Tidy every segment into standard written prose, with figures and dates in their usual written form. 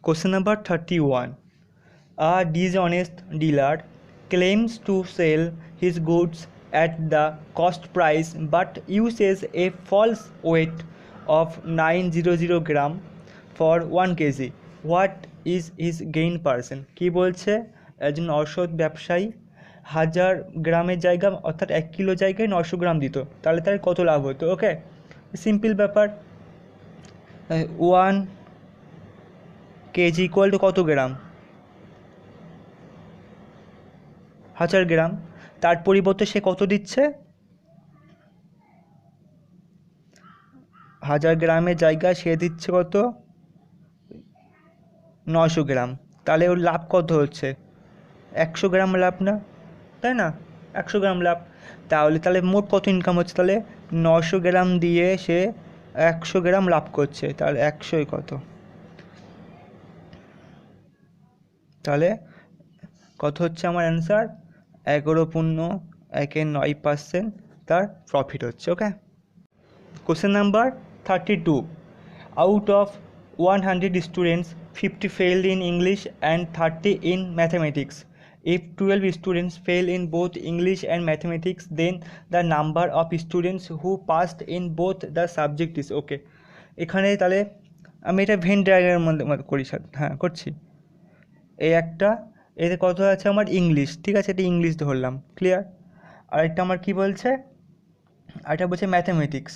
Question number 31. A dishonest dealer claims to sell his goods at the cost price but uses a false weight of 900 gram for 1 kg. What is his gain percent? কি বলছে একজন অসৎ ব্যবসায়ী 1000 গ্রামের জায়গা অর্থাৎ 1 kilo জায়গায় 900 গ্রাম দিত, তাহলে তার কত লাভ হতো? ওকে, সিম্পল ব্যাপার। 1 কেজি ইকুয়াল টু কত গ্রাম? 1000 গ্রাম। তার পরিবর্তে সে কত দিচ্ছে? 1000 গ্রামের জায়গায় সে দিচ্ছে কত? 900 গ্রাম। তাহলে ওর লাভ কত হচ্ছে? 100 গ্রাম লাভ না, তাই না? 100 গ্রাম লাভ। তাহলে মোট কত ইনকাম হচ্ছে? তাহলে 900 গ্রাম দিয়ে সে 100 গ্রাম লাভ করছে। তাহলে 100 কত? তাহলে কত হচ্ছে আমার অ্যান্সার? 11.9% তার প্রফিট হচ্ছে। ওকে, question number 32. Out of 100 students, 50 failed in English and 30 in mathematics. If 12 students fail in both English and mathematics, then the number of students who passed in both the subject is okay. এখানে তাহলে আমি এটা when ডায়াগ্রামের মধ্যে করি, হ্যাঁ করছি। এই একটা, এতে কত আছে আমার? ইংলিশ, ঠিক আছে, এটা ইংলিশ ধরলাম, ক্লিয়ার। আরেকটা আমার কি বলছে? আরেকটা বলছে ম্যাথামেটিক্স,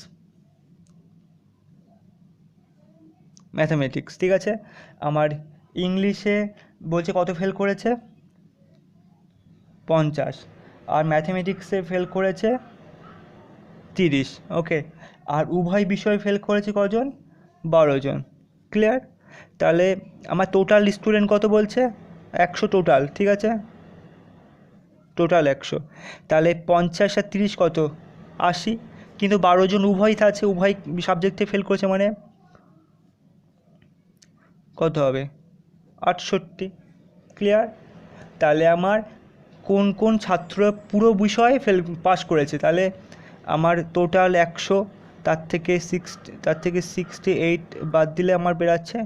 ঠিক আছে। আমার ইংলিশে বলছে কত ফেল করেছে? 50। আর ম্যাথামেটিক্সে ফেল করেছে 30। ওকে, আর উভয় বিষয়ে ফেল করেছে কজন? 12 জন, ক্লিয়ার। তাহলে আমার টোটাল স্টুডেন্ট কত বলছে? 100 টোটাল, ঠিক আছে, টোটাল 100। তাহলে 50 আর 30 কত? 80। কিন্তু 12 জন উভয় আছে, উভয় সাবজেক্টে ফেল করেছে, মানে কত হবে? 68, ক্লিয়ার। তাহলে আমার কোন কোন ছাত্র পুরো বিষয়ে পাস করেছে? তাহলে আমার টোটাল 100, তার থেকে 68 বাদ দিলে আমার বেরাচ্ছে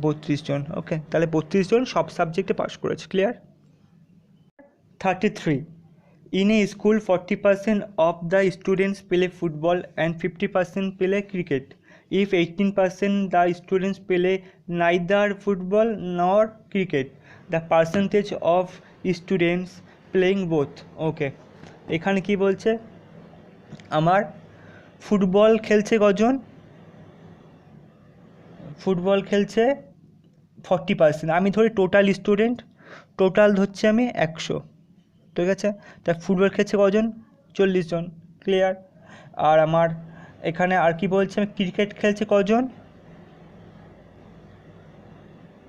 32 জন। ওকে, তাহলে 32 জন সব সাবজেক্টে পাস করেছে, clear. 33. In a school, 40% of the students play football and 50% play cricket. If 18% the students play neither football nor cricket, the percentage of students playing both. Okay, এখানে কি বলছে? আমার ফুটবল খেলছে কজন? ফুটবল খেলছে 40%। আমি ধরি টোটাল স্টুডেন্ট, টোটাল ধরছি আমি 100, ঠিক আছে। তা ফুটবল খেলছে কজন? 40 জন, ক্লিয়ার। আর আমার এখানে আর কি বলছে? আমি ক্রিকেট খেলছে কজন?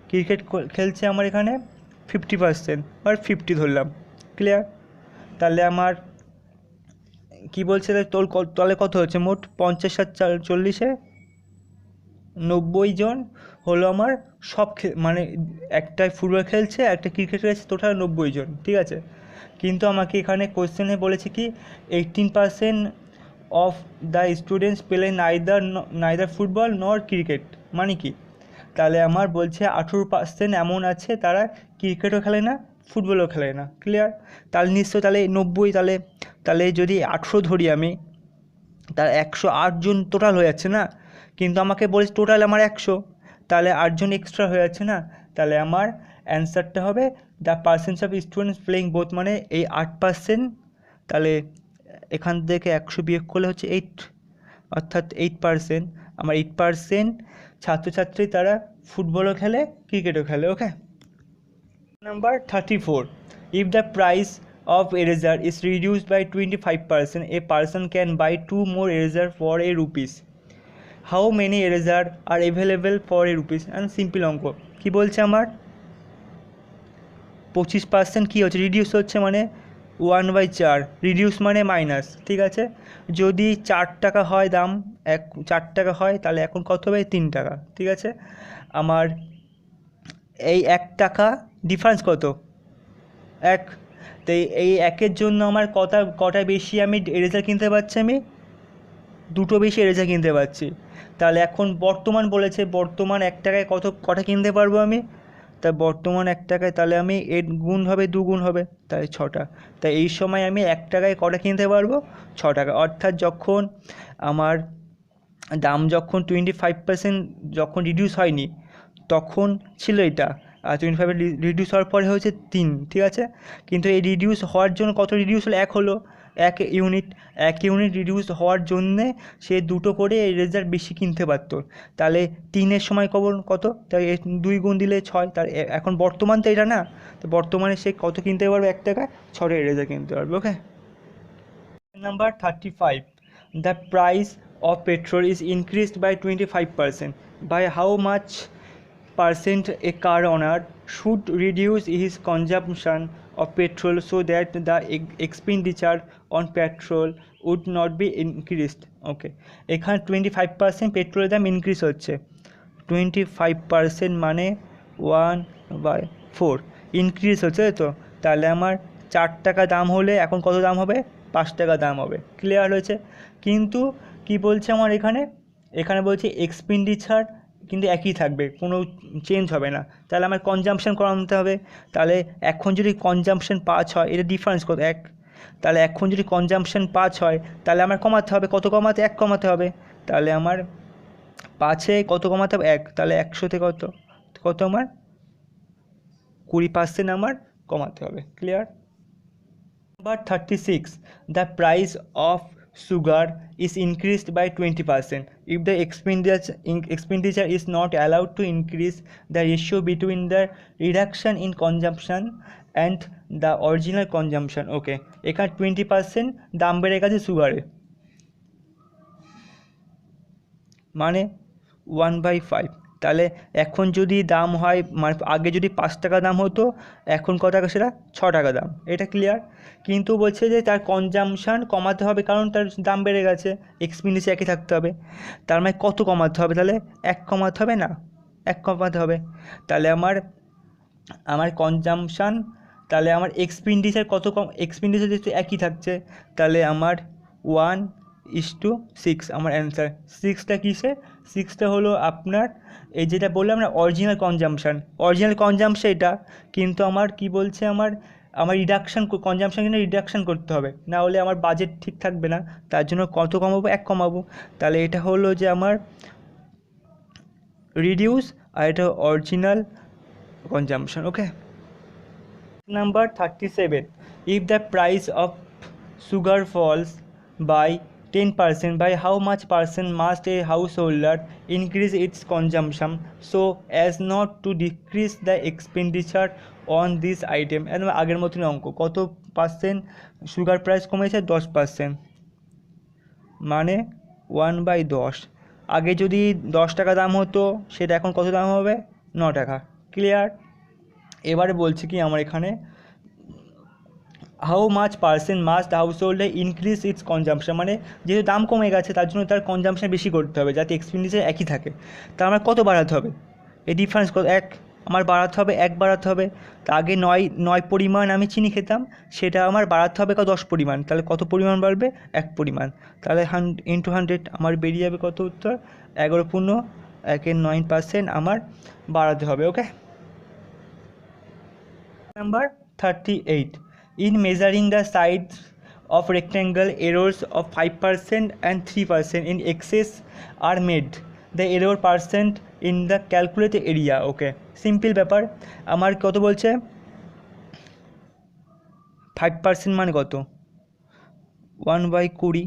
ক্রিকেট খেলছে আমার এখানে 50%, আর 50 ধরলাম, ক্লিয়ার। তাহলে আমার কি বলছে? তাহলে কত হচ্ছে মোট? 50 আর 40-এ 90 জন হলো আমার সব মানে একটা ফুটবল খেলছে, একটা ক্রিকেট খেলছে, টোটাল 90 জন, ঠিক আছে। কিন্তু আমাকে এখানে কোয়েশ্চেনে বলেছে কি 18% of the students play neither football নর ক্রিকেট, মানে কি? তাহলে আমার বলছে 18% এমন আছে তারা ক্রিকেটও খেলে না, ফুটবলও খেলে না, ক্লিয়ার। তাহলে নিশ্চয় তাহলে 90, তাহলে যদি 18 ধরি আমি, তার 108 জন টোটাল হয়ে যাচ্ছে না? কিন্তু আমাকে বলেছে টোটাল আমার 100, তাহলে 8 জন এক্সট্রা হয়ে যাচ্ছে না? তাহলে আমার অ্যান্সারটা হবে the percentage of students playing both, মানে এই 8%। তাহলে এখান থেকে 100 বিয়োগ করলে হচ্ছে 8, অর্থাৎ 8%। আমার 8% ছাত্রছাত্রী তারা ফুটবলও খেলে, ক্রিকেটও খেলে। ওকে, number 34. If the price of eraser is reduced by 25%, a person can buy 2 more eraser for a rupees. How many eraser are available for a rupees? And simple অঙ্ক কি বলছে আমার? 25% কী হচ্ছে? রিডিউস হচ্ছে, মানে 1/4, রিডিউস মানে মাইনাস, ঠিক আছে। যদি 4 টাকা হয় দাম, 4 টাকা হয়, তাহলে এখন কত হবে? 3 টাকা, ঠিক আছে। আমার এই 1 টাকা ডিফারেন্স কত? 1। তো এই 1-এর জন্য আমার কটা বেশি আমি এরেজার কিনতে পারছি? আমি দুটো বেশি এরেজার কিনতে পারছি। তাহলে এখন বর্তমান বলেছে, বর্তমান 1 টাকায় কটা কিনতে পারবো আমি? তা বর্তমান 1 টাকায়, তাহলে আমি এর গুণ হবে, দুগুণ হবে, তাই 6টা। তাই এই সময় আমি 1 টাকায় কটা কিনতে পারবো? 6 টাকা। অর্থাৎ যখন আমার দাম যখন 25% যখন রিডিউস হয়নি তখন ছিল এটা, আর 25 রিডিউস হওয়ার পরে হয়েছে 3, ঠিক আছে। কিন্তু এই রিডিউস হওয়ার জন্য কত রিডিউস হলো? 1 হলো, 1 ইউনিট রিডিউস হওয়ার জন্যে সে দুটো করে এরেজার বেশি কিনতে পারতো। তাহলে 3-এর সময় কত? তাই 2 গুণ দিলে 6। তার এখন বর্তমান তো এটা না, তো বর্তমানে সে কত কিনতে পারবে? 1 টাকায় 6টা এরেজার কিনতে পারবে। ওকে, number 35, the price of petrol is increased by 25%. By how much percent a car owner should reduce his consumption of petrol so that the expenditure on petrol would not be increased? ওকে, এখানে 25% পেট্রোলের দাম increase হচ্ছে। 25% মানে 1/4 increase হচ্ছে, তো তাহলে আমার 4 টাকা দাম হলে এখন কত দাম হবে? 5 টাকা দাম হবে। ক্লিয়ার হয়েছে? কিন্তু কি বলছে আমার এখানে বলছে এক্সপেন্ডিচার কিন্তু একই থাকবে, কোনো চেঞ্জ হবে না। তাহলে আমার কনজাম্পশন কমাতে হবে। তাহলে এখন যদি কনজাম্পশন 5 হয়, এটা ডিফারেন্স কত? 1। তাহলে এখন যদি কনজাম্পশন 5 হয় তাহলে আমার কমাতে হবে, কত কমাতে? 1 কমাতে হবে। তাহলে আমার 5-এ কত কমাতে হবে? 1। তাহলে 100-তে কত আমার? 20% আমার কমাতে হবে। Clear? Number 36, the price of sugar is increased by 20%. If the expenditure is not allowed to increase, the ratio between the reduction in consumption and the original consumption. ওকে, এখানে 20% দাম বেড়ে গেছে সুগারে, মানে 1/5। তাহলে এখন যদি দাম হয়, মানে আগে যদি 5 টাকা দাম হতো, এখন কত টাকা? সেটা 6 টাকা দাম। এটা ক্লিয়ার? কিন্তু বলছে যে তার কনজাম্পশান কমাতে হবে, কারণ তার দাম বেড়ে গেছে, এক্সপেন্ডিচার একই থাকতে হবে। তার মানে কত কমাতে হবে? তাহলে 1 কমাতে হবে না, 1 কমাতে হবে। তাহলে আমার কনজাম্পশান, তাহলে আমার এক্সপেন্ডিচার কত এক্সপেন্ডিচার যেহেতু একই থাকছে, তাহলে আমার 1:6 আমার অ্যান্সার। 6টা কিসে? 6টা হলো আপনার এই যেটা বললাম না, অরিজিনাল কনজাম্পশান এটা। কিন্তু আমার কি বলছে, আমার কনজাম্পশান কিন্তু রিডাকশান করতে হবে, না হলে আমার বাজেট ঠিক থাকবে না। তার জন্য কত কমাবো? 1 কমাবো। তাহলে এটা হলো যে আমার রিডিউস, আর এটা original consumption. Okay, number 37, if the price of sugar falls by 10%, by how much percent must a householder increase its consumption so as not to decrease the expenditure on this item? একদম আগের মতন অঙ্ক। কত percent sugar price কমেছে? 10%, মানে 1/10। আগে যদি 10 টাকা দাম হতো, সেটা এখন কত দাম হবে? 9 টাকা। ক্লিয়ার? এবারে বলছি কি আমার এখানে, how much percent must household increase its consumption, মানে যেহেতু দাম কমে গেছে তার জন্য তার কনজাম্পশন বেশি করতে হবে যাতে এক্সপেন্ডিচার একই থাকে। তা আমার কত বাড়াতে হবে? এই ডিফারেন্স কত? 1 আমার বাড়াতে হবে, 1 বাড়াতে হবে। তা আগে 9 পরিমাণ আমি চিনি খেতাম, সেটা আমার বাড়াতে হবে 10 পরিমাণ। তাহলে কত পরিমাণ বাড়বে? 1 পরিমাণ। তাহলে 100 আমার বেরিয়ে যাবে কত উত্তর? 11.1/9% আমার বাড়াতে হবে। ওকে, number 38, in measuring the sides of rectangle, errors of 5% and 3% in excess are made. The error percent in the calculated area. Okay, simple ব্যাপার। আমার কত বলছে? 5% মানে কত? 1/20।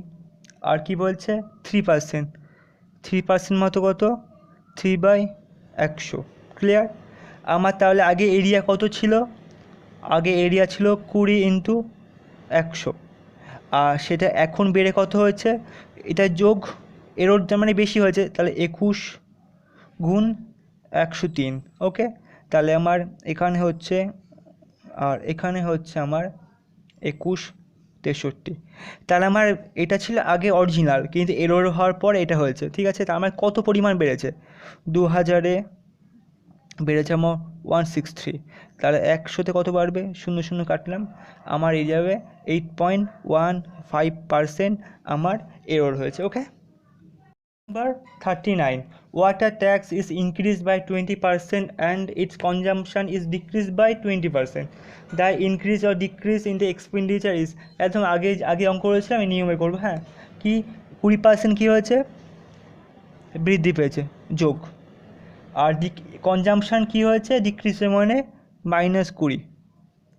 আর কি বলছে? 3% মতো কত? 3/100। ক্লিয়ার? আমার তাহলে আগে এরিয়া কত ছিল? আগে এরিয়া ছিল 20 × 100, আর সেটা এখন বেড়ে কত হয়েছে? এটা যোগ এরোরটা মানে বেশি হয়েছে, তাহলে 21 × 103। ওকে, তাহলে আমার এখানে হচ্ছে, আর এখানে হচ্ছে আমার 2163। তাহলে আমার এটা ছিল আগে অরিজিনাল, কিন্তু এরর হওয়ার পর এটা হয়েছে। ঠিক আছে, তা আমার কত পরিমাণ বেড়েছে? 2000-এ বেড়েছে আমার 163। তাহলে 100-তে কত বাড়বে? 0 কাটলাম, আমার এই যাবে 8.15% আমার এরর হয়েছে। ওকে। Number 39. Water tax is increased by 20% and its consumption is decreased by 20%. The increase or decrease in the expenditure is একদম আগে আগে অঙ্ক করেছিলাম, আমি নিয়মে করবো। হ্যাঁ, কি 20% কী হয়েছে, বৃদ্ধি পেয়েছে, যোগ। আর কনজামশান কী হয়েছে, ডিক্রিজে মানে -20।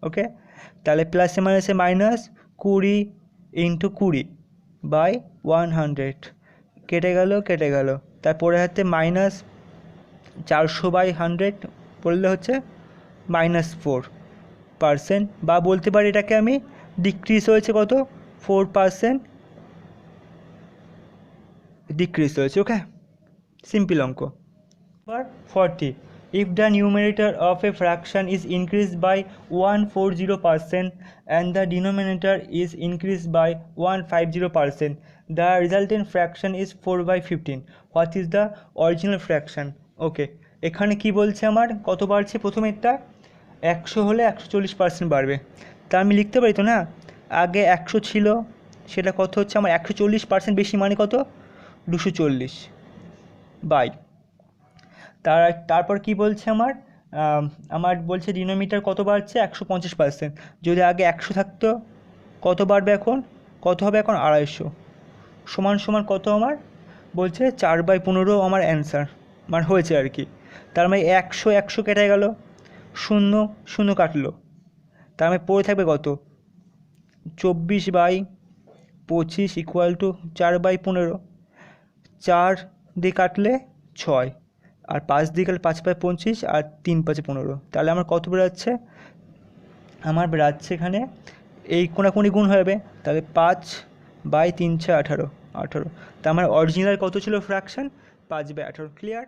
ওকে, তাহলে প্লাসে মাইনাসে -20 ইন্টু 20 বাই 100 কেটে গেল। তারপরে হাতে -400/100 বললে হচ্ছে -4%, বা বলতে পারি এটাকে আমি ডিক্রিজ হয়েছে কত, 4% ডিক্রিজ হয়েছে। ওকে, সিম্পল অঙ্ক। Number 40. If the numerator of a fraction is increased by 140% and the denominator is increased by 150%, the resultant fraction is 4/15. What is the original fraction? ওকে, এখানে কি বলছে আমার কত বাড়ছে, প্রথমেরটা 100 হলে 140% বাড়বে। তা আমি লিখতে পারি তো না, আগে 100 ছিল, সেটা কত হচ্ছে আমার 140% বেশি মানে কত, 240 বাই। তারপর কি বলছে আমার বলছে ডিনোমিনেটর কত বাড়ছে, 150%। যদি আগে 100 থাকতো, কত বাড়বে এখন, কত হবে এখন 250, সমান কত আমার বলছে 4/15 আমার অ্যান্সার মানে হয়েছে আর কি। তার মানে 100 কেটে গেল, 0 কাটলো, তার মানে পড়ে থাকবে কত, 24/25 ইকুয়াল টু 4/15। 4 দিয়ে কাটলে 6, আর 5 দিয়ে কাটলে 5/25, আর 3×5=15। তাহলে আমার কত বেরোচ্ছে, আমার বেরোচ্ছে এখানে এই কোনাকুনি গুণ হবে, তাহলে 5/3=18। তার মানে অরিজিনাল কত ছিল ফ্র্যাকশন, 5/18। ক্লিয়ার?